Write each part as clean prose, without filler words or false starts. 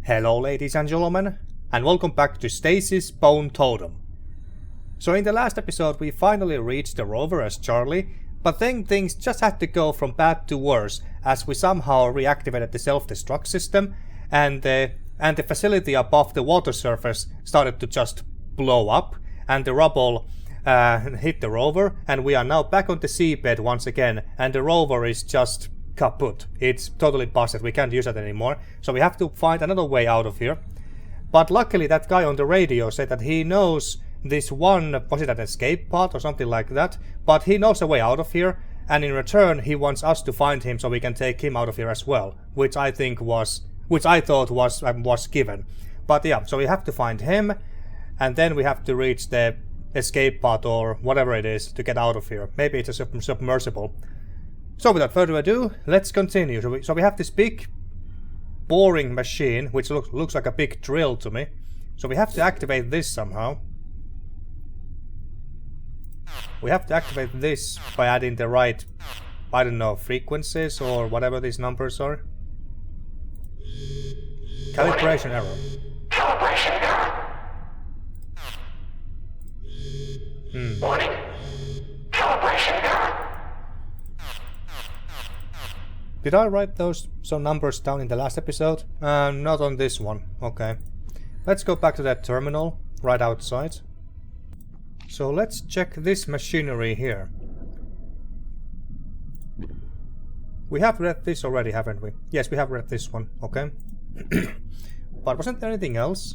Hello ladies and gentlemen, and welcome back to Stasis Bone Totem. So in the last episode we finally reached the rover as Charlie, but then things just had to go from bad to worse as we somehow reactivated the self-destruct system and the facility above the water surface started to just blow up and the rubble hit the rover, and we are now back on the seabed once again and the rover is just kaput. It's totally busted, we can't use it anymore, so we have to find another way out of here. But luckily that guy on the radio said that he knows this one, was it an escape pod or something like that, but he knows a way out of here, and in return he wants us to find him so we can take him out of here as well, which I thought was given. But yeah, so we have to find him, and then we have to reach the escape pod or whatever it is to get out of here. Maybe it's a submersible. So without further ado, let's continue. So we have this big boring machine, which looks like a big drill to me. So we have to activate this somehow. We have to activate this by adding the right, I don't know, frequencies or whatever these numbers are. Calibration error. Calibration error. Warning. Calibration error. Did I write some numbers down in the last episode? Not on this one. Okay. Let's go back to that terminal right outside. So let's check this machinery here. We have read this already, haven't we? Yes, we have read this one. Okay. But wasn't there anything else?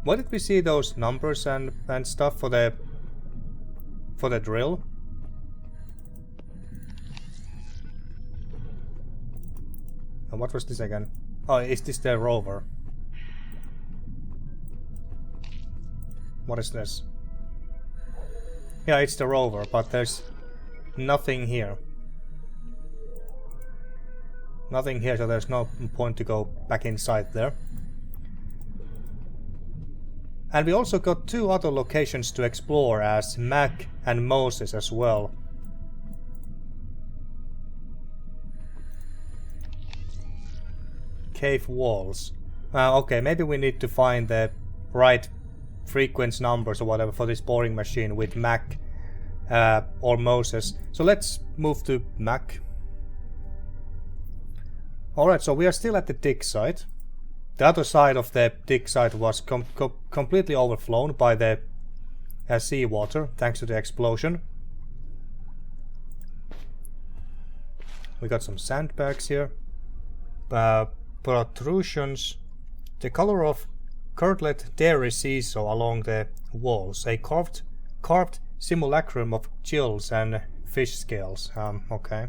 Why did we see those numbers and stuff for the drill? And what was this again? Oh, is this the rover? What is this? Yeah, it's the rover, but there's nothing here. Nothing here, so there's no point to go back inside there. And we also got two other locations to explore as Mac and Moses as well. Cave walls. Okay, maybe we need to find the right frequency numbers or whatever for this boring machine with Mac or Moses. So let's move to Mac. Alright, so we are still at the dig site. The other side of the dig site was completely overflown by the seawater thanks to the explosion. We got some sandbags here. Protrusions. The color of curdled dairy seesaw along the walls. A carved simulacrum of gills and fish scales. Okay.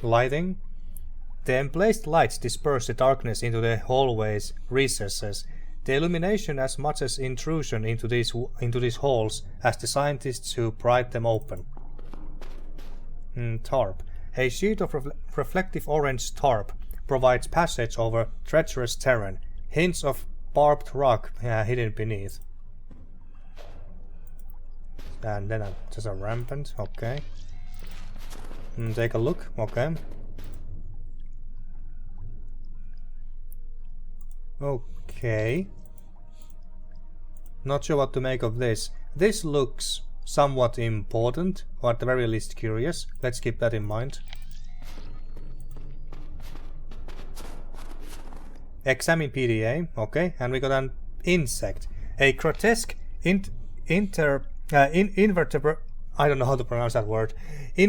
Lighting. The emblazed lights disperse the darkness into the hallway's recesses. The illumination as much as intrusion into these halls as the scientists who pried them open. Tarp. A sheet of reflective orange tarp provides passage over treacherous terrain. Hints of barbed rock hidden beneath. And then just a rampant. Okay. Take a look. Okay. Okay. Not sure what to make of this. This looks somewhat important, or at the very least curious. Let's keep that in mind. Examine PDA. Okay. And we got an insect. A grotesque invertebrate. I don't know how to pronounce that word. I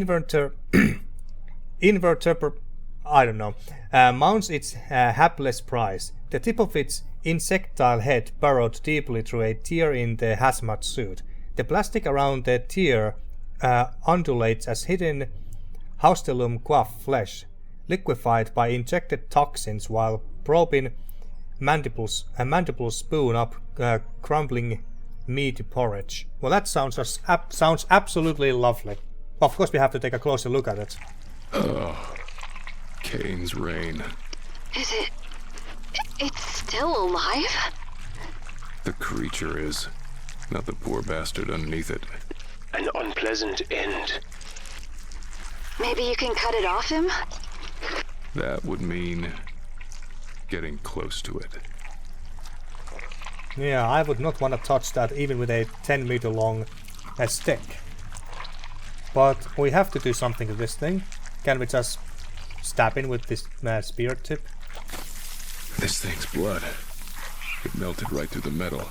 don't know. Mounts its hapless prize. The tip of its insectile head burrowed deeply through a tear in the hazmat suit. The plastic around the tear undulates as hidden Haustelum quaff flesh, liquefied by injected toxins while probing mandibles spoon up crumbling meaty porridge. Well, that sounds absolutely lovely. Of course, we have to take a closer look at it. Cain's reign. Is it... It's still alive? The creature is. not the poor bastard underneath it. An unpleasant end. Maybe you can cut it off him? That would mean getting close to it. Yeah, I would not want to touch that even with a 10-meter long stick. But we have to do something with this thing. Can we just stab in with this spear tip? This thing's blood. It melted right through the metal.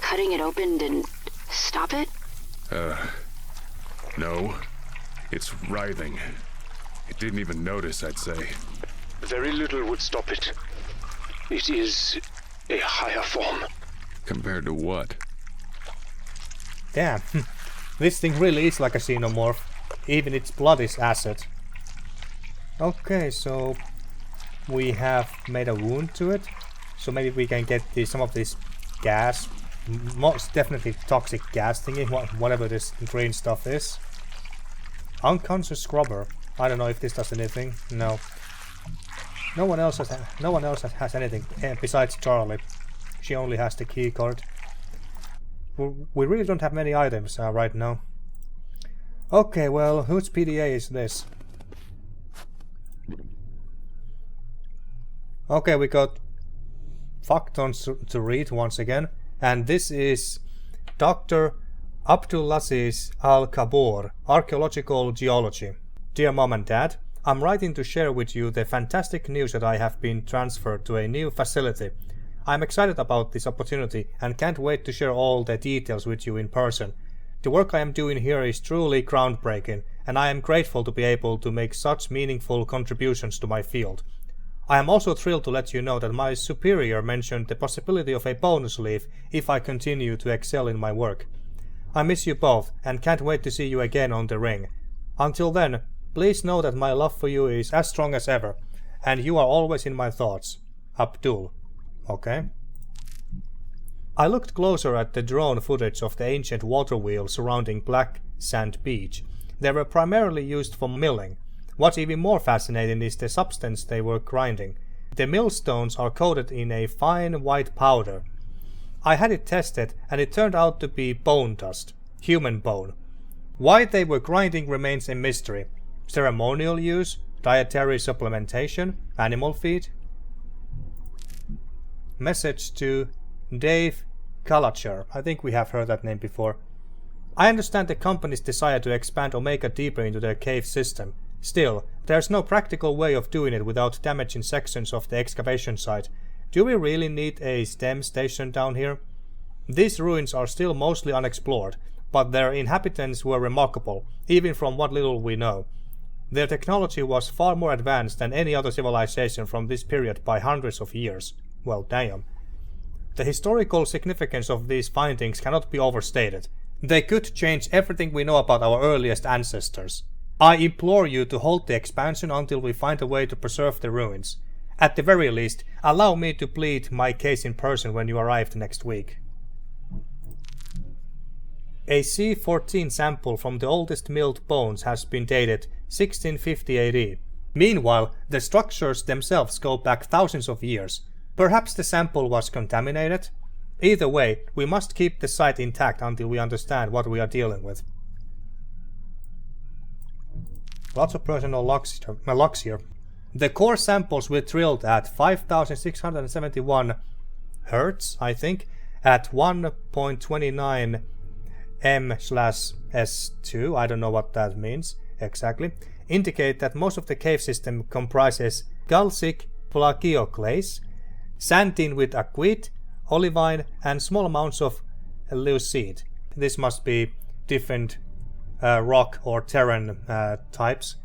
Cutting it open didn't stop it? No. It's writhing. It didn't even notice, I'd say. Very little would stop it. It is a higher form. Compared to what? Damn. This thing really is like a xenomorph. Even its blood is acid. Okay, so we have made a wound to it. So maybe we can get some of this gas. Most definitely toxic gas thingy, whatever this green stuff is. Unconscious scrubber. I don't know if this does anything. No. No one else has anything besides Charlie. She only has the key card. We really don't have many items right now. Okay, well, whose PDA is this? Okay, we got fuck tons to read once again. And this is Dr. Abdulaziz Al-Kabor, Archaeological Geology. Dear Mom and Dad, I'm writing to share with you the fantastic news that I have been transferred to a new facility. I'm excited about this opportunity and can't wait to share all the details with you in person. The work I am doing here is truly groundbreaking, and I am grateful to be able to make such meaningful contributions to my field. I am also thrilled to let you know that my superior mentioned the possibility of a bonus leave if I continue to excel in my work. I miss you both and can't wait to see you again on the ring. Until then, please know that my love for you is as strong as ever, and you are always in my thoughts. Abdul. Okay. I looked closer at the drone footage of the ancient water wheels surrounding Black Sand Beach. They were primarily used for milling. What's even more fascinating is the substance they were grinding. The millstones are coated in a fine white powder. I had it tested and it turned out to be bone dust, human bone. Why they were grinding remains a mystery. Ceremonial use, dietary supplementation, animal feed. Message to Dave Kalacher. I think we have heard that name before. I understand the company's desire to expand Omega deeper into their cave system. Still, there's no practical way of doing it without damaging sections of the excavation site. Do we really need a STEM station down here? These ruins are still mostly unexplored, but their inhabitants were remarkable, even from what little we know. Their technology was far more advanced than any other civilization from this period by hundreds of years. Well, damn. The historical significance of these findings cannot be overstated. They could change everything we know about our earliest ancestors. I implore you to halt the expansion until we find a way to preserve the ruins. At the very least, allow me to plead my case in person when you arrive next week. A C-14 sample from the oldest milled bones has been dated 1650 AD. Meanwhile, the structures themselves go back thousands of years. Perhaps the sample was contaminated? Either way, we must keep the site intact until we understand what we are dealing with. Lots of personal logs here. The core samples were drilled at 5671 Hz, I think, at 1.29 m/s2, I don't know what that means exactly, indicate that most of the cave system comprises galsic plagioclase, sandine with aquite, olivine, and small amounts of leucite. This must be different rock or terrain types.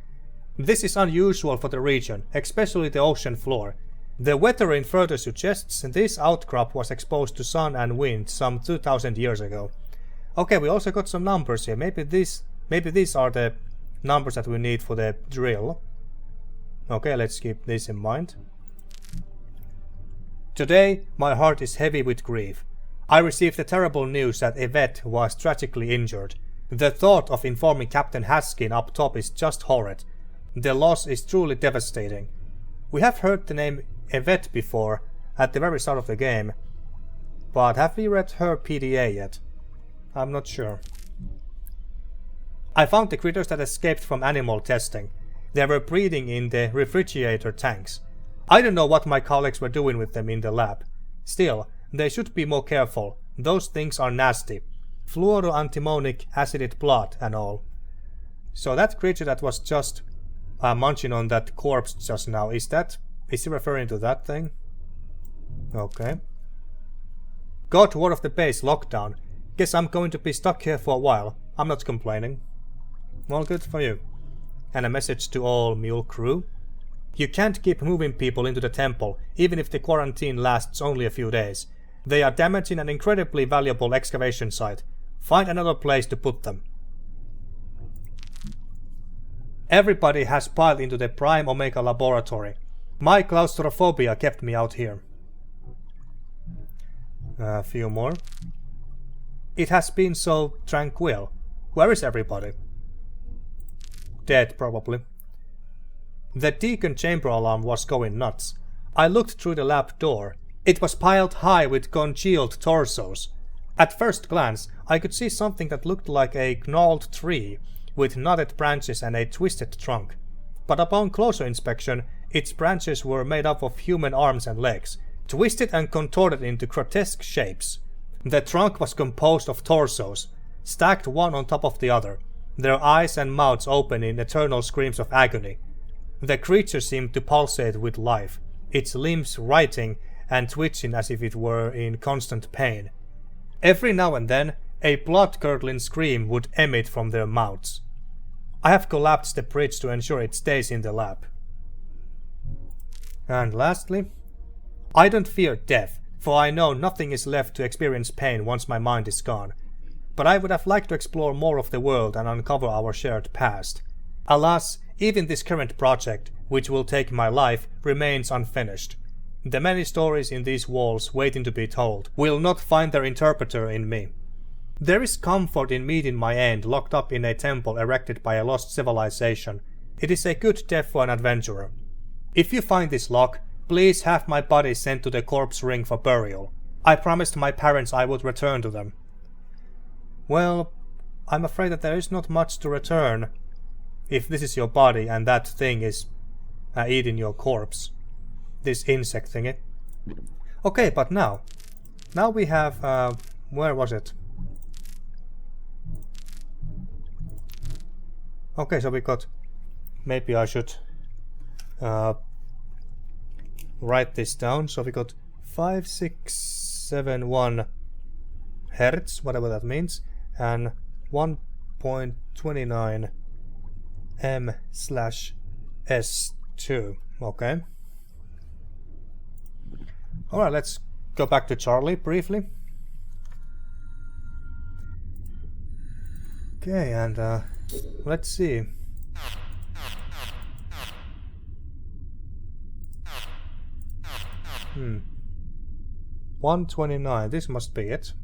This is unusual for the region, especially the ocean floor. The weathering further suggests this outcrop was exposed to sun and wind some 2000 years ago. Okay, we also got some numbers here. Maybe these are the numbers that we need for the drill. Okay, let's keep this in mind. Today, my heart is heavy with grief. I received the terrible news that Yvette was tragically injured. The thought of informing Captain Haskin up top is just horrid. The loss is truly devastating. We have heard the name Yvette before, at the very start of the game, but have we read her PDA yet? I'm not sure. I found the critters that escaped from animal testing. They were breeding in the refrigerator tanks. I don't know what my colleagues were doing with them in the lab. Still, they should be more careful. Those things are nasty. Fluoroantimonic acided blood and all. So that creature that was just munching on that corpse just now, is he referring to that thing? Okay. Got word of the base lockdown. Guess I'm going to be stuck here for a while. I'm not complaining. Well, good for you. And a message to all mule crew. You can't keep moving people into the temple, even if the quarantine lasts only a few days. They are damaging an incredibly valuable excavation site. Find another place to put them. Everybody has piled into the Prime Omega laboratory. My claustrophobia kept me out here. A few more. It has been so tranquil. Where is everybody? Dead, probably. The Deacon chamber alarm was going nuts. I looked through the lab door. It was piled high with congealed torsos. At first glance, I could see something that looked like a gnarled tree, with knotted branches and a twisted trunk. But upon closer inspection, its branches were made up of human arms and legs, twisted and contorted into grotesque shapes. The trunk was composed of torsos, stacked one on top of the other, their eyes and mouths open in eternal screams of agony. The creature seemed to pulsate with life, its limbs writhing and twitching as if it were in constant pain. Every now and then, a blood-curdling scream would emit from their mouths. I have collapsed the bridge to ensure it stays in the lab. And lastly, I don't fear death, for I know nothing is left to experience pain once my mind is gone. But I would have liked to explore more of the world and uncover our shared past. Alas, even this current project, which will take my life, remains unfinished. The many stories in these walls waiting to be told will not find their interpreter in me. There is comfort in meeting my end locked up in a temple erected by a lost civilization. It is a good death for an adventurer. If you find this lock, please have my body sent to the corpse ring for burial. I promised my parents I would return to them. Well, I'm afraid that there is not much to return if this is your body and that thing is eating your corpse. This insect thingy. Okay, but now we have, where was it? Okay, so we got, maybe I should write this down. So we got 5671 hertz, whatever that means, and 1.29 m/s2. Okay. Alright, let's go back to Charlie briefly. Okay, and let's see. Hmm. 129, this must be it.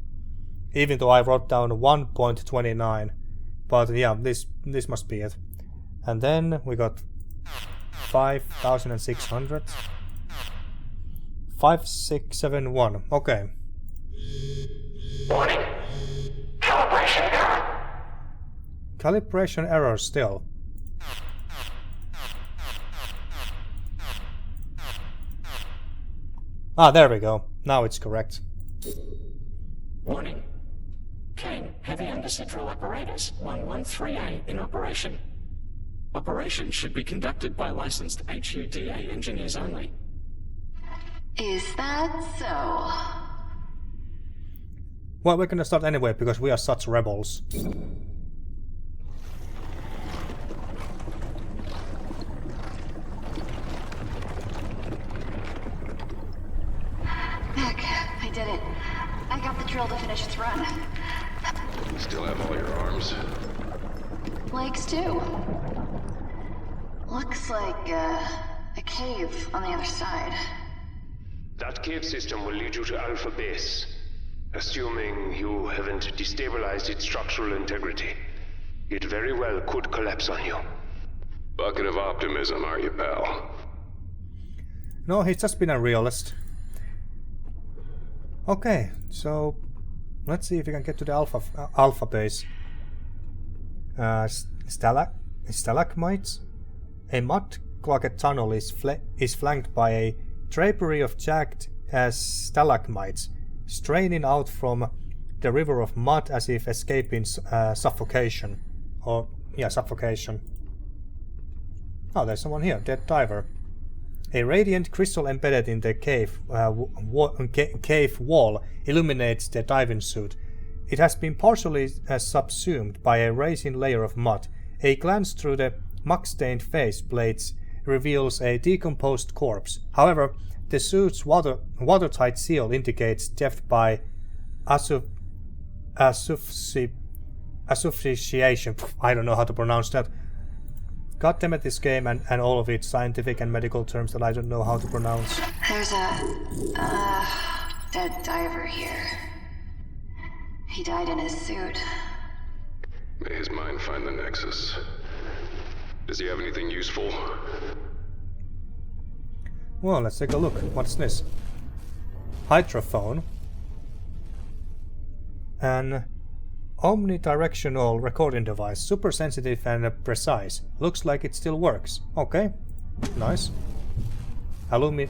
Even though I wrote down 1.29. But yeah, this must be it. And then we got 5,600. 5671. Okay. Warning. Calibration error. Calibration error still. Ah, there we go. Now it's correct. Warning. Kane, heavy undercentral apparatus 113A in operation. Operation should be conducted by licensed HUDA engineers only. Is that so? Well, we're gonna start anyway because we are such rebels. Heck, I did it. I got the drill to finish its run. Still have all your arms? Legs too. Looks like a cave on the other side. That cave system will lead you to Alpha Base, assuming you haven't destabilized its structural integrity. It very well could collapse on you. Bucket of optimism, are you, pal? No, he's just been a realist. Okay, so Let's see if we can get to the alpha base. Stalagmites? A mud-clogged tunnel is flanked by a drapery of jagged stalagmites, straining out from the river of mud as if escaping suffocation. Suffocation. Oh, there's someone here, dead diver. A radiant crystal embedded in the cave wall illuminates the diving suit. It has been partially subsumed by a resin layer of mud. A glance through the muck-stained face plates reveals a decomposed corpse. However, the suit's watertight seal indicates death by asphyxiation. I don't know how to pronounce that. God damn it, this game and all of its scientific and medical terms that I don't know how to pronounce. There's a dead diver here. He died in his suit. May his mind find the nexus. Does he have anything useful? Well, let's take a look. What's this? Hydrophone. An omnidirectional recording device. Super sensitive and precise. Looks like it still works. Okay. Nice. Aluminum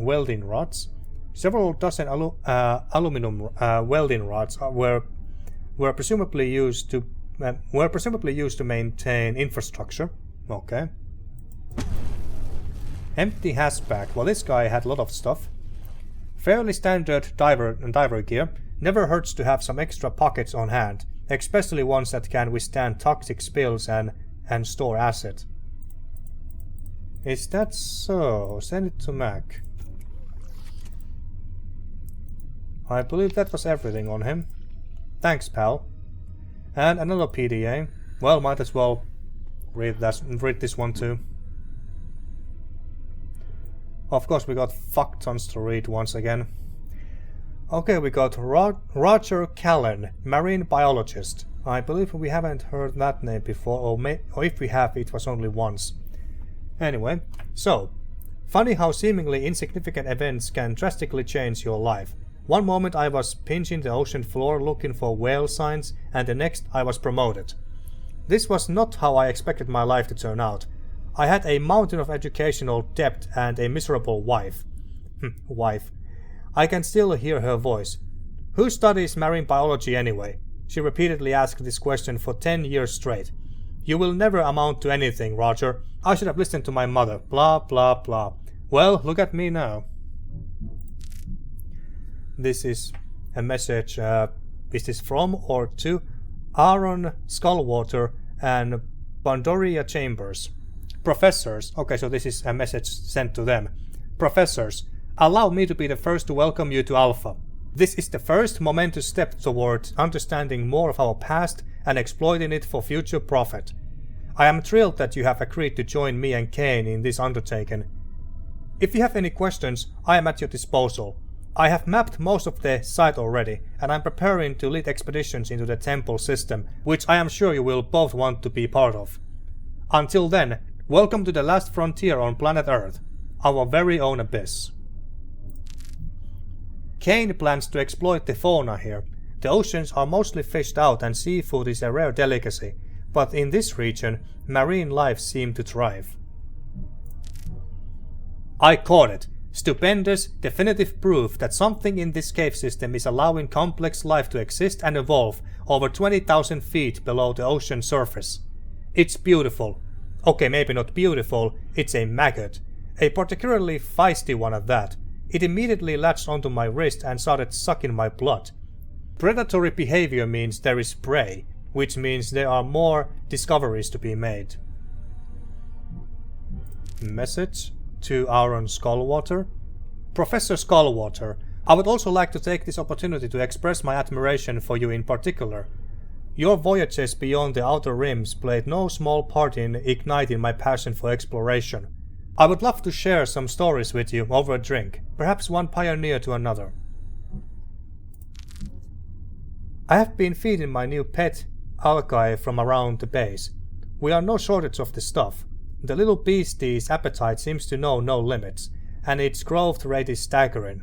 welding rods. Several dozen aluminum welding rods were presumably used to maintain infrastructure. Okay. Empty hatchback. Well, this guy had a lot of stuff. Fairly standard diver gear. Never hurts to have some extra pockets on hand, especially ones that can withstand toxic spills and store acid. Is that so? Send it to Mac. I believe that was everything on him. Thanks, pal. And another PDA. Well, might as well read this one too. Of course, we got fuck tons to read once again. Okay, we got Roger Callan, marine biologist. I believe we haven't heard that name before, or if we have, it was only once. Anyway, so, funny how seemingly insignificant events can drastically change your life. One moment I was pinching the ocean floor looking for whale signs, and the next I was promoted. This was not how I expected my life to turn out. I had a mountain of educational debt and a miserable wife. I can still hear her voice. Who studies marine biology anyway? She repeatedly asked this question for 10 years straight. You will never amount to anything, Roger. I should have listened to my mother. Blah, blah, blah. Well, look at me now. This is a message. Is this from or to Aaron Skullwater and Pandoria Chambers? Professors. Okay, so this is a message sent to them. Professors. Allow me to be the first to welcome you to Alpha. This is the first momentous step towards understanding more of our past and exploiting it for future profit. I am thrilled that you have agreed to join me and Kane in this undertaking. If you have any questions, I am at your disposal. I have mapped most of the site already, and I'm preparing to lead expeditions into the temple system, which I am sure you will both want to be part of. Until then, welcome to the last frontier on planet Earth, our very own abyss. Kane plans to exploit the fauna here. The oceans are mostly fished out and seafood is a rare delicacy, but in this region, marine life seems to thrive. I caught it. Stupendous, definitive proof that something in this cave system is allowing complex life to exist and evolve over 20,000 feet below the ocean surface. It's beautiful. Okay, maybe not beautiful, it's a maggot. A particularly feisty one at that. It immediately latched onto my wrist and started sucking my blood. Predatory behavior means there is prey, which means there are more discoveries to be made. Message to Aaron Skullwater. Professor Skullwater, I would also like to take this opportunity to express my admiration for you in particular. Your voyages beyond the outer rims played no small part in igniting my passion for exploration. I would love to share some stories with you over a drink, perhaps one pioneer to another. I have been feeding my new pet algae from around the base. We are no shortage of the stuff. The little beastie's appetite seems to know no limits, and its growth rate is staggering.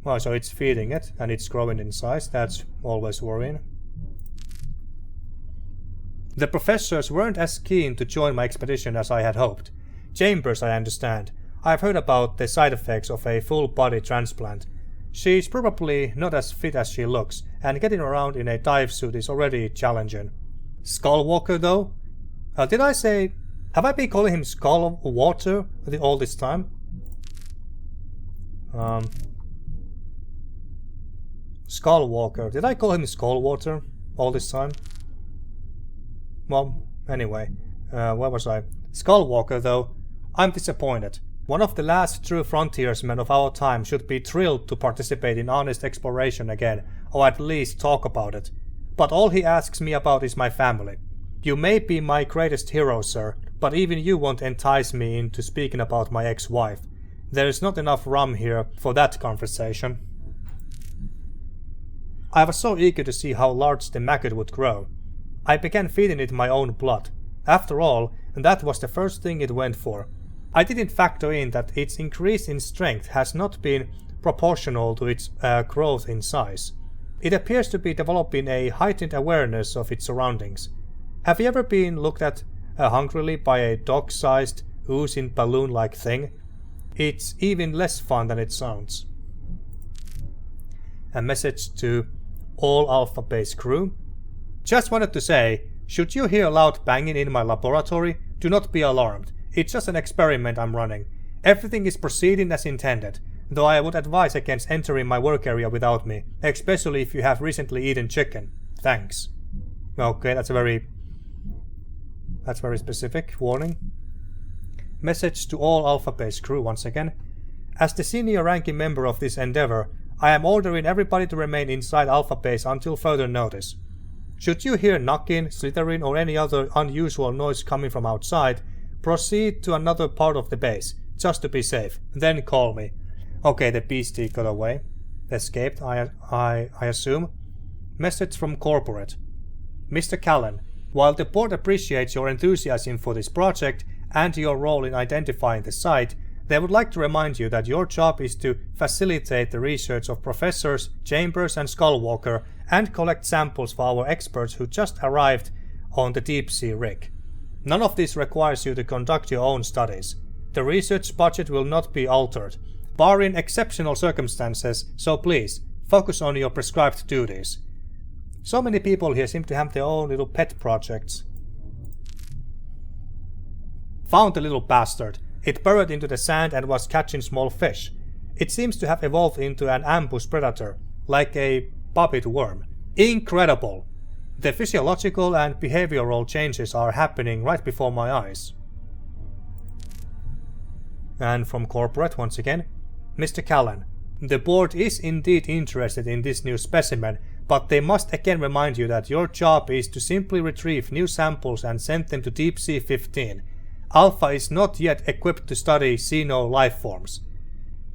Oh, so it's feeding it, and it's growing in size. That's always worrying. The professors weren't as keen to join my expedition as I had hoped. Chambers, I understand. I've heard about the side effects of a full-body transplant. She's probably not as fit as she looks, and getting around in a dive suit is already challenging. Skullwalker, though? Did I say... Have I been calling him Skullwater all this time? Skullwalker. Did I call him Skullwater all this time? Well, anyway. Where was I? Skullwalker, though. I'm disappointed. One of the last true frontiersmen of our time should be thrilled to participate in honest exploration again, or at least talk about it. But all he asks me about is my family. You may be my greatest hero, sir, but even you won't entice me into speaking about my ex-wife. There is not enough rum here for that conversation. I was so eager to see how large the maggot would grow. I began feeding it my own blood. After all, that was the first thing it went for. I didn't factor in that its increase in strength has not been proportional to its growth in size. It appears to be developing a heightened awareness of its surroundings. Have you ever been looked at hungrily by a dog-sized, oozing balloon-like thing? It's even less fun than it sounds. A message to all Alpha Base crew. Just wanted to say, should you hear loud banging in my laboratory, do not be alarmed. It's just an experiment I'm running. Everything is proceeding as intended, though I would advise against entering my work area without me, especially if you have recently eaten chicken. Thanks. Okay, that's very specific. Warning. Message to all Alpha Base crew once again. As the senior ranking member of this endeavor, I am ordering everybody to remain inside Alpha Base until further notice. Should you hear knocking, slithering, or any other unusual noise coming from outside, proceed to another part of the base, just to be safe. Then call me. Okay, the beastie got away. Escaped, I assume. Message from corporate. Mr. Callan, while the board appreciates your enthusiasm for this project and your role in identifying the site, they would like to remind you that your job is to facilitate the research of Professors Chambers and Skullwalker and collect samples for our experts who just arrived on the deep sea rig. None of this requires you to conduct your own studies. The research budget will not be altered, barring exceptional circumstances, so please, focus on your prescribed duties. So many people here seem to have their own little pet projects. Found the little bastard. It burrowed into the sand and was catching small fish. It seems to have evolved into an ambush predator, like a puppet worm. Incredible! The physiological and behavioral changes are happening right before my eyes. And from corporate once again. Mr. Callan, the board is indeed interested in this new specimen, but they must again remind you that your job is to simply retrieve new samples and send them to Deep Sea 15. Alpha is not yet equipped to study Xeno life forms.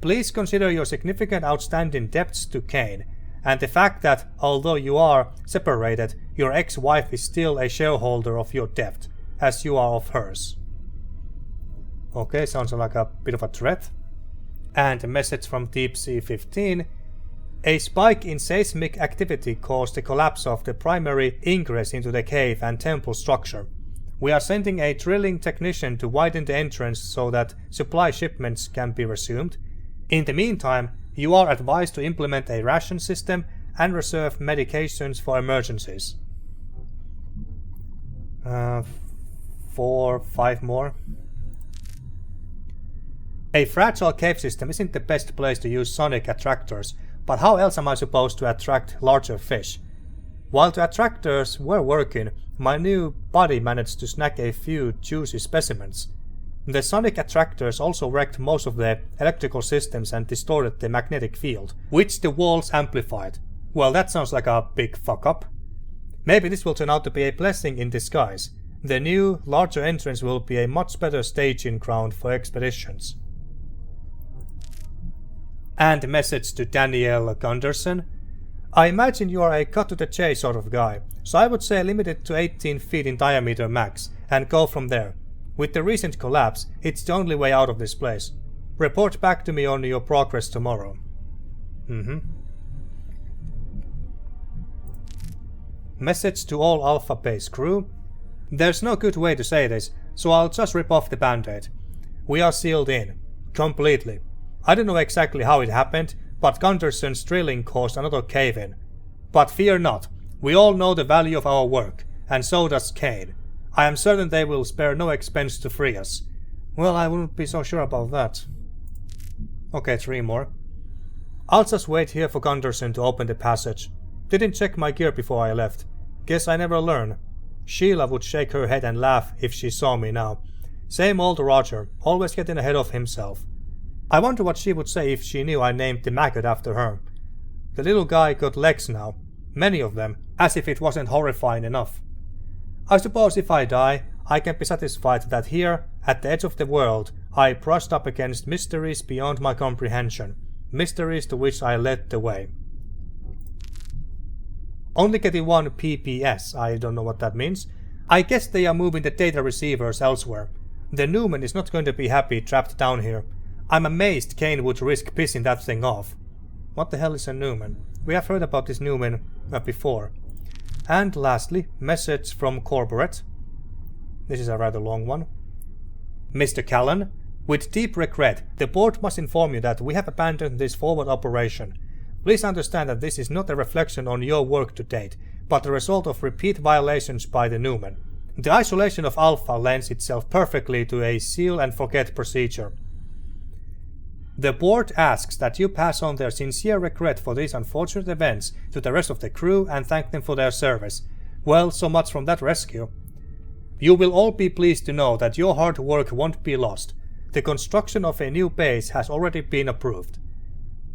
Please consider your significant outstanding debts to Kane, and the fact that, although you are separated, your ex-wife is still a shareholder of your debt, as you are of hers. Okay, sounds like a bit of a threat. And a message from Deep Sea 15. A spike in seismic activity caused the collapse of the primary ingress into the cave and temple structure. We are sending a drilling technician to widen the entrance so that supply shipments can be resumed. In the meantime, you are advised to implement a ration system and reserve medications for emergencies. 5 more. A fragile cave system isn't the best place to use sonic attractors, but how else am I supposed to attract larger fish? While the attractors were working, my new body managed to snag a few juicy specimens. The sonic attractors also wrecked most of the electrical systems and distorted the magnetic field, which the walls amplified. Well, that sounds like a big fuck up. Maybe this will turn out to be a blessing in disguise. The new, larger entrance will be a much better staging ground for expeditions. And a message to Daniel Gunderson. I imagine you are a cut-to-the-chase sort of guy, so I would say limit it to 18 feet in diameter max, and go from there. With the recent collapse, it's the only way out of this place. Report back to me on your progress tomorrow. Message to all Alpha Base crew. There's no good way to say this, so I'll just rip off the band-aid. We are sealed in. Completely. I don't know exactly how it happened, but Gunderson's drilling caused another cave-in. But fear not. We all know the value of our work, and so does Kane. I am certain they will spare no expense to free us. Well, I wouldn't be so sure about that. Okay, 3 more. I'll just wait here for Gunderson to open the passage. Didn't check my gear before I left. Guess I never learn. Sheila would shake her head and laugh if she saw me now. Same old Roger, always getting ahead of himself. I wonder what she would say if she knew I named the Maggot after her. The little guy got legs now. Many of them, as if it wasn't horrifying enough. I suppose if I die, I can be satisfied that here, at the edge of the world, I brushed up against mysteries beyond my comprehension. Mysteries to which I led the way. Only getting 1 PPS, I don't know what that means. I guess they are moving the data receivers elsewhere. The Newman is not going to be happy trapped down here. I'm amazed Kane would risk pissing that thing off. What the hell is a Newman? We have heard about this Newman before. And lastly, message from Corporate. This is a rather long one. Mr. Callan, with deep regret, the board must inform you that we have abandoned this forward operation. Please understand that this is not a reflection on your work to date, but the result of repeat violations by the Newman. The isolation of Alpha lends itself perfectly to a seal and forget procedure. The board asks that you pass on their sincere regret for these unfortunate events to the rest of the crew and thank them for their service. Well, so much from that rescue. You will all be pleased to know that your hard work won't be lost. The construction of a new base has already been approved.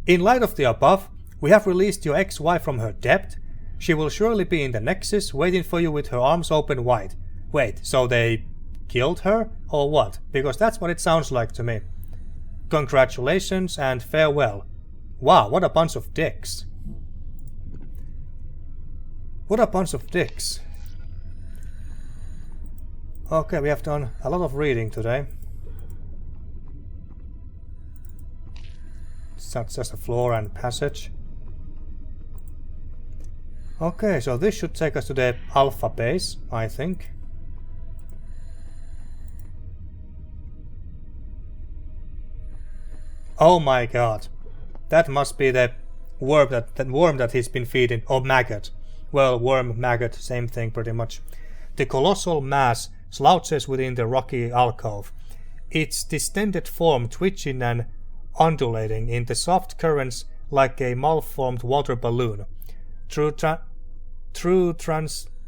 In light of the above, we have released your ex-wife from her debt. She will surely be in the Nexus waiting for you with her arms open wide. Wait, so they killed her? Or what? Because that's what it sounds like to me. Congratulations and farewell. Wow, what a bunch of dicks. What a bunch of dicks. Okay, we have done a lot of reading today. It's not just a floor and passage. Okay, so this should take us to the Alpha base, I think. Oh my god. That must be the worm that he's been feeding, or maggot. Well, worm, maggot, same thing pretty much. The colossal mass slouches within the rocky alcove, its distended form twitching and undulating in the soft currents like a malformed water balloon. Through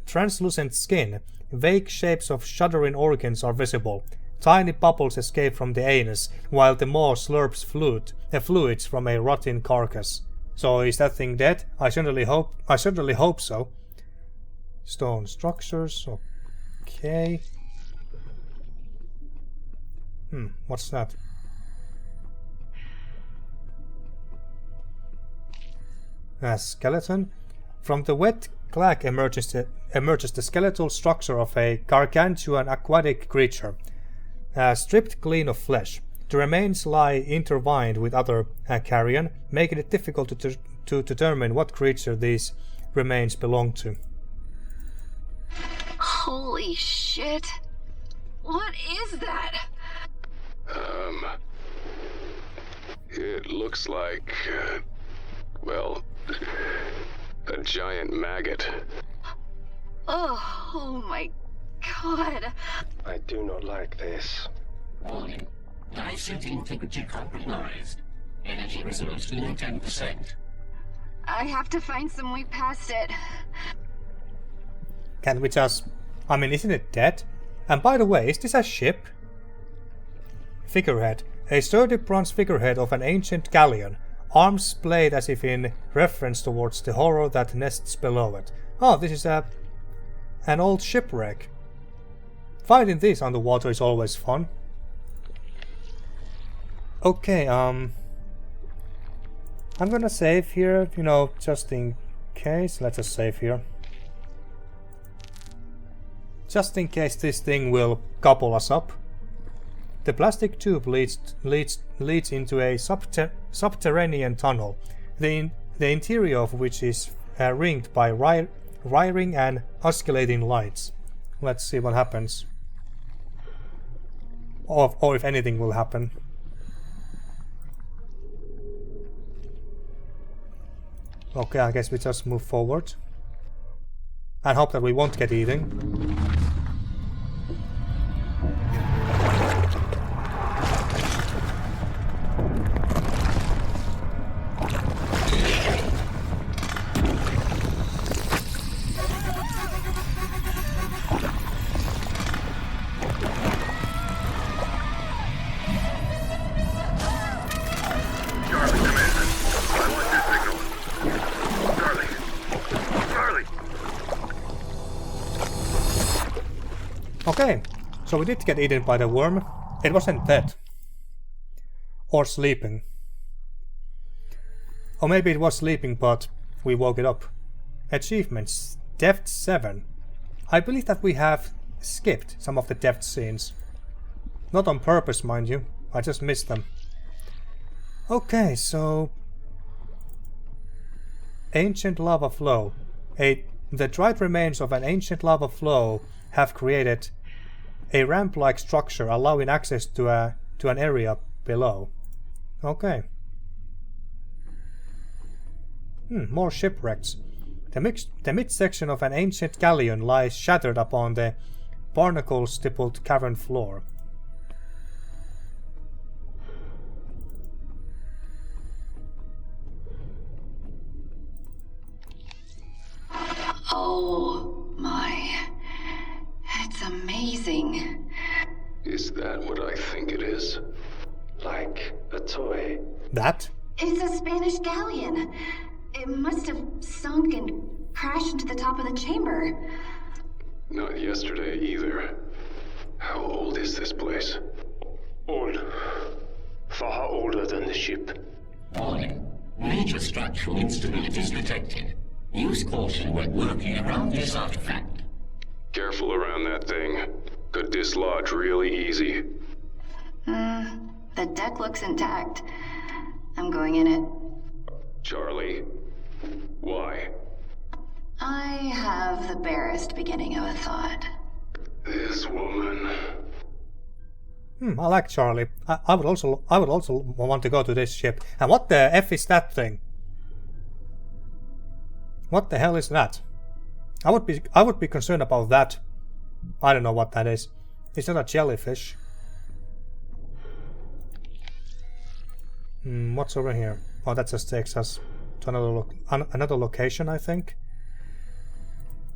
translucent skin, vague shapes of shuddering organs are visible. Tiny bubbles escape from the anus, while the maw slurps fluids from a rotting carcass. So is that thing dead? I certainly hope so. Stone structures, okay. What's that? A skeleton? From the wet clag emerges the skeletal structure of a gargantuan aquatic creature. Stripped clean of flesh, the remains lie intertwined with other carrion, making it difficult to determine what creature these remains belong to. Holy shit. What is that? It looks like, well, a giant maggot. Oh my god. I do not like this. Warning. Dicet integrity compromised. Energy reserves below 10%. I have to find some way past it. Can we just... I mean, isn't it dead? And by the way, is this a ship? Figurehead. A sturdy bronze figurehead of an ancient galleon, arms splayed as if in reference towards the horror that nests below it. Oh, this is an old shipwreck. Finding these underwater is always fun. Okay, I'm gonna save here, you know, just in case. Let's just save here. Just in case this thing will gobble us up. The plastic tube leads into a subterranean tunnel. the interior of which is ringed by wiring and oscillating lights. Let's see what happens. Or if anything will happen. Okay, I guess we just move forward. And hope that we won't get eaten. Okay, so we did get eaten by the worm. It wasn't dead. Or sleeping. Or maybe it was sleeping, but we woke it up. Achievements. Depth 7. I believe that we have skipped some of the depth scenes. Not on purpose, mind you. I just missed them. Okay, so... Ancient lava flow. The dried remains of an ancient lava flow have created a ramp-like structure allowing access to an area below. Okay. More shipwrecks. The midsection of an ancient galleon lies shattered upon the barnacle-stippled cavern floor. Oh my. It's amazing. Is that what I think it is? Like a toy. That? It's a Spanish galleon. It must have sunk and crashed into the top of the chamber. Not yesterday either. How old is this place? Old. Far older than the ship. Warning. Major structural instabilities detected. Use caution when working around this artifact. Careful around that thing. Could dislodge really easy. The deck looks intact. I'm going in it. Charlie? Why? I have the barest beginning of a thought. This woman... I like Charlie. I would also want to go to this ship. And what the F is that thing? What the hell is that? I would be concerned about that. I don't know what that is. It's not a jellyfish. What's over here? Oh, that just takes us to another location, I think.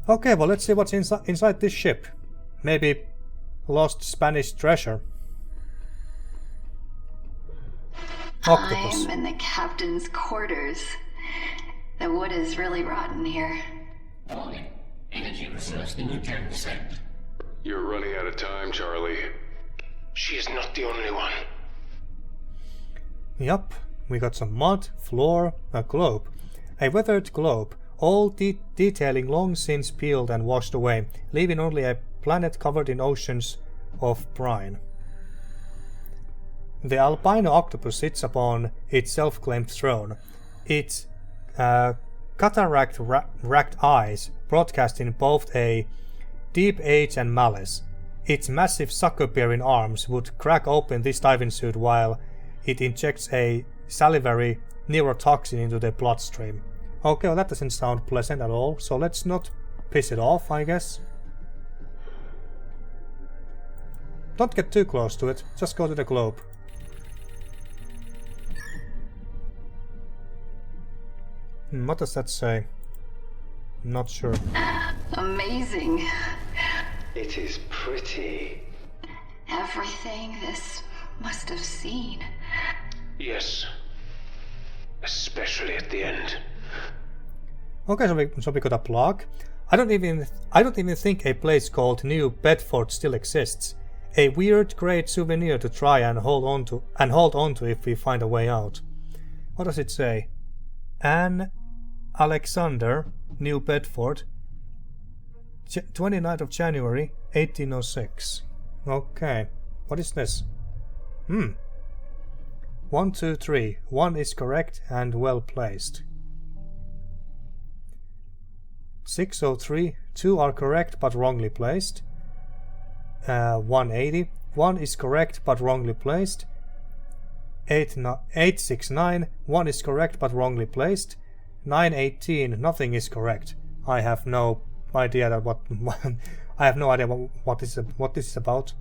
Okay, well, let's see what's inside this ship. Maybe lost Spanish treasure. Octopus. I'm in the captain's quarters. The wood is really rotten here. Warning. Energy reserves below 10%. You're running out of time, Charlie. She is not the only one. Yup, we got some mud, floor, a globe. A weathered globe, all detailing long since peeled and washed away, leaving only a planet covered in oceans of brine. The albino octopus sits upon its self-claimed throne, its cataract-racked eyes broadcasting both a deep age and malice. Its massive sucker-bearing arms would crack open this diving suit while it injects a salivary neurotoxin into the bloodstream. Okay, well that doesn't sound pleasant at all, so let's not piss it off, I guess. Don't get too close to it, just go to the globe. What does that say? Not sure. Amazing. It is pretty. Everything this must have seen. Yes. Especially at the end. Okay, so we got a blog. I don't even think a place called New Bedford still exists. A weird, great souvenir to try and hold on to if we find a way out. What does it say? Anne Alexander, New Bedford, 29th of January, 1806. Okay, what is this? 1, 2, 3. 1 is correct and well placed. 603. 2 are correct but wrongly placed. 180. 1 is correct but wrongly placed. 869. 1 is correct but wrongly placed. 918. Nothing is correct. I have no idea that what I have no idea what this is about.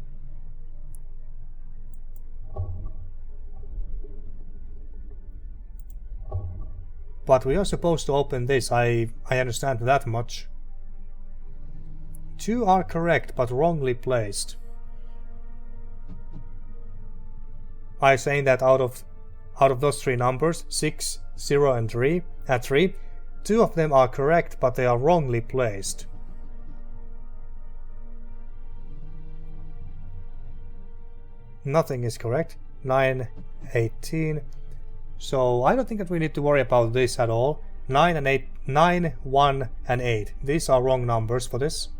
But we are supposed to open this, I understand that much. 2 are correct but wrongly placed. I'm saying that out of those 3 numbers, 6, 0 and 3, 2 of them are correct but they are wrongly placed. Nothing is correct. 9, 18. So I don't think that we need to worry about this at all. 9 and 8, 9, 1 and 8. These are wrong numbers for this.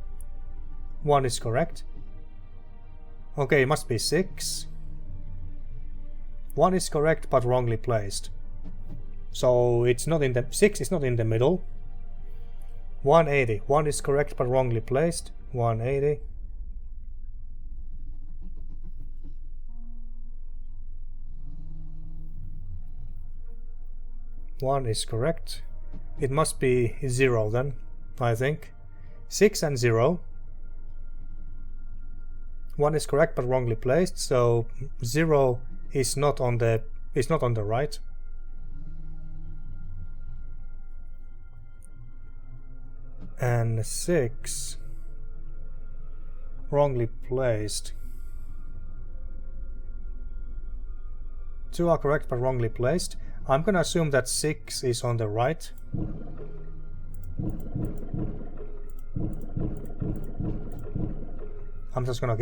1 is correct. Okay, it must be 6. 1 is correct but wrongly placed. So it's not in the 6 is not in the middle. 180. 1 is correct but wrongly placed. 180. One is correct. It must be 0 then, I think. 6 and 0. 1 is correct but wrongly placed, so 0 is not on the right. And 6 wrongly placed. 2 are correct but wrongly placed. I'm gonna assume that 6 is on the right. I'm just gonna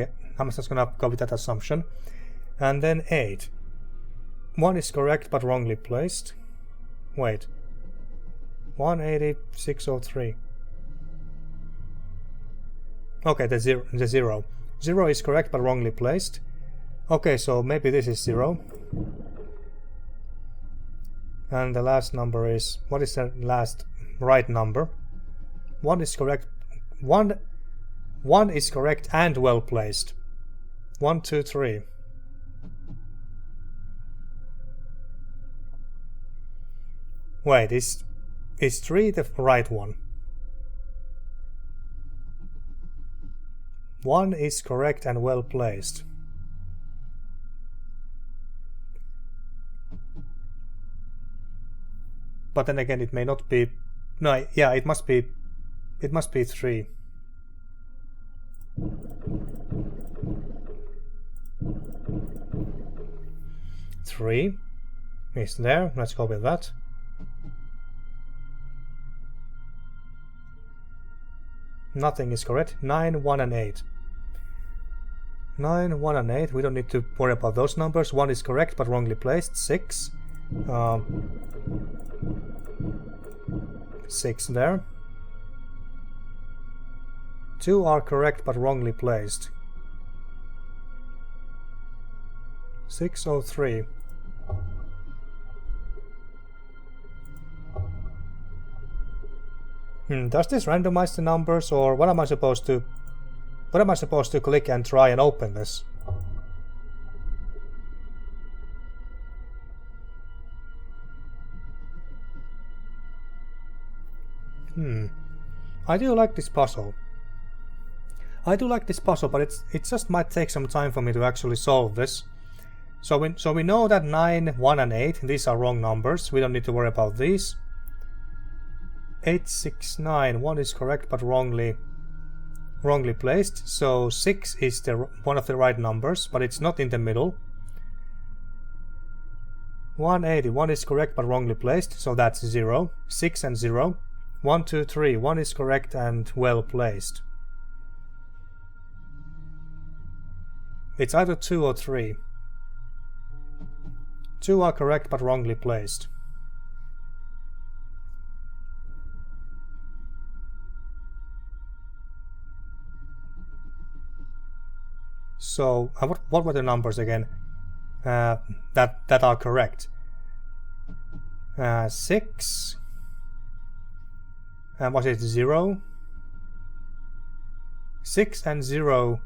go with that assumption. And then 8. 1 is correct but wrongly placed. Wait. 180, 603. Okay, the 0. 0 is correct but wrongly placed. Okay, so maybe this is 0. And the last number is, what is the last right number? 1 is correct. 1 is correct and well placed. 1, 2, 3. Wait, is 3 the right one? 1 is correct and well placed. But then again, it may not be. No, yeah, it must be 3. Three is there. Let's go with that. Nothing is correct. 9, 1 and 8. 9, 1 and 8. We don't need to worry about those numbers. 1 is correct but wrongly placed. 6. 6 there. 2 are correct but wrongly placed. 603. Does this randomize the numbers, or what am I supposed to click and try and open this? I do like this puzzle. But it just might take some time for me to actually solve this. So we know that 9, 1 and 8, these are wrong numbers. We don't need to worry about these. 869, 1 is correct but wrongly placed. So 6 is one of the right numbers, but it's not in the middle. 180, 1 is correct but wrongly placed, so that's 0. 6 and 0. 1, 2, 3, 1 is correct and well placed. It's either 2 or 3. 2 are correct but wrongly placed. So, what were the numbers again? that are correct. 6. Was it 0? 6 and 0.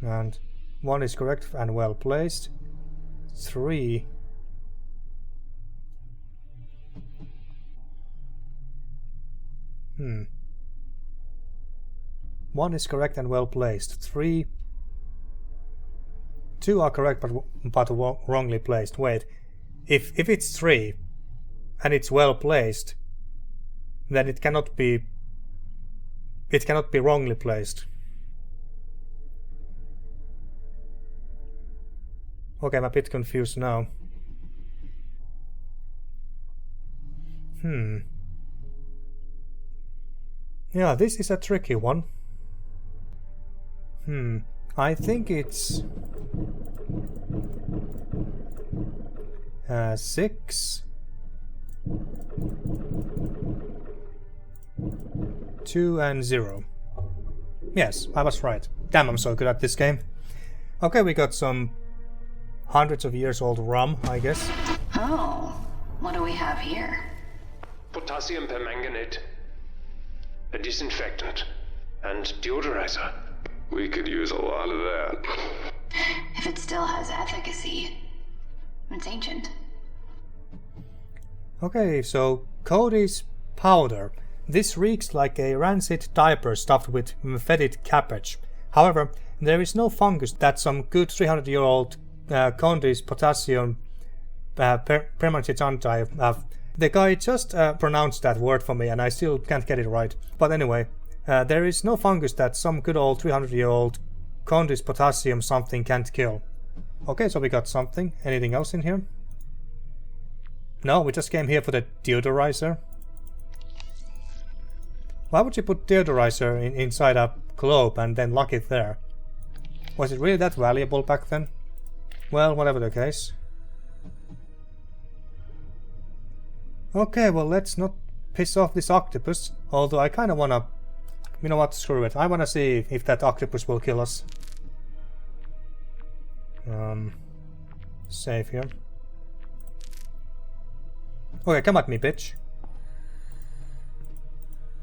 And 1 is correct and well placed. 3. One is correct and well placed. 3. 2 are correct but wrongly placed. Wait, if it's 3 and it's well placed, then it cannot be wrongly placed. Okay, I'm a bit confused now. Yeah, this is a tricky one. I think it's 6, 2 and 0. Yes, I was right. Damn, I'm so good at this game. Okay, we got some hundreds of years old rum, I guess. Oh, what do we have here? Potassium permanganate, a disinfectant, and deodorizer. We could use a lot of that. If it still has efficacy, it's ancient. Okay, so Cody's powder. This reeks like a rancid diaper stuffed with fetid cabbage. However, there is no fungus that some good 300-year-old Cody's potassium permanganate. The guy just pronounced that word for me and I still can't get it right. But anyway, there is no fungus that some good old 300-year-old Cody's potassium something can't kill. Okay, so we got something. Anything else in here? No, we just came here for the deodorizer. Why would you put deodorizer inside a globe and then lock it there? Was it really that valuable back then? Well, whatever the case. Okay, well, let's not piss off this octopus. Although I kind of wanna... You know what, screw it. I wanna see if that octopus will kill us. Save here. Okay, come at me, bitch.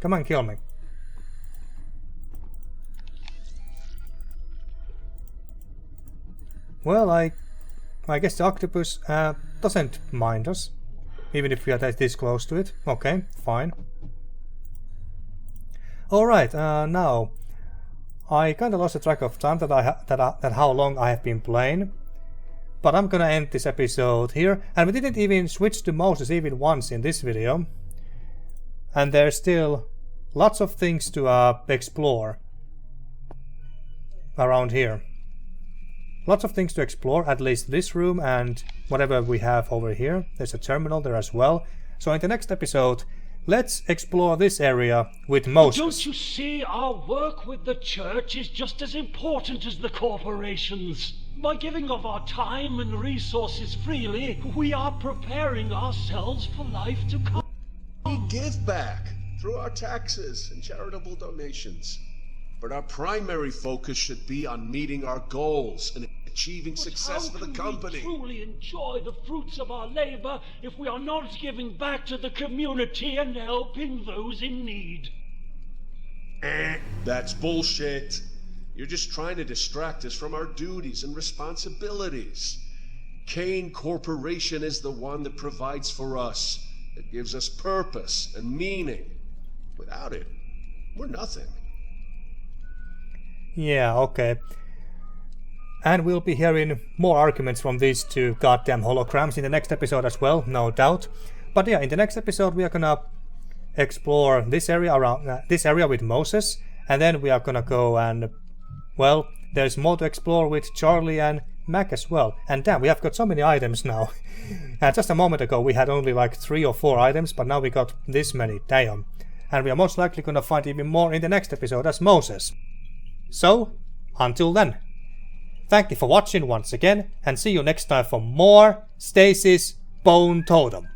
Come on, kill me. Well, I guess the octopus doesn't mind us, even if we are this close to it. Okay, fine. Alright, now I kinda lost the track of time that how long I have been playing. But I'm gonna end this episode here, and we didn't even switch to Moses even once in this video. And there's still lots of things to explore around here. Lots of things to explore, at least this room and whatever we have over here. There's a terminal there as well. So in the next episode, let's explore this area with Moses. Don't you see, our work with the church is just as important as the corporations. By giving of our time and resources freely, we are preparing ourselves for life to come. We give back through our taxes and charitable donations. But our primary focus should be on meeting our goals and achieving success for the company. How can we truly enjoy the fruits of our labor if we are not giving back to the community and helping those in need? That's bullshit. You're just trying to distract us from our duties and responsibilities. Kane Corporation is the one that provides for us. It gives us purpose and meaning. Without it, we're nothing. Yeah, okay. And we'll be hearing more arguments from these two goddamn holograms in the next episode as well, no doubt. But yeah, in the next episode we are gonna explore this area around this area with Moses, and then we are gonna go and, well, there's more to explore with Charlie and Mac as well. And damn, we have got so many items now. Just a moment ago we had only like 3 or 4 items, but now we got this many, damn. And we are most likely gonna find even more in the next episode as Moses. So, until then, thank you for watching once again, and see you next time for more Stasis Bone Totem.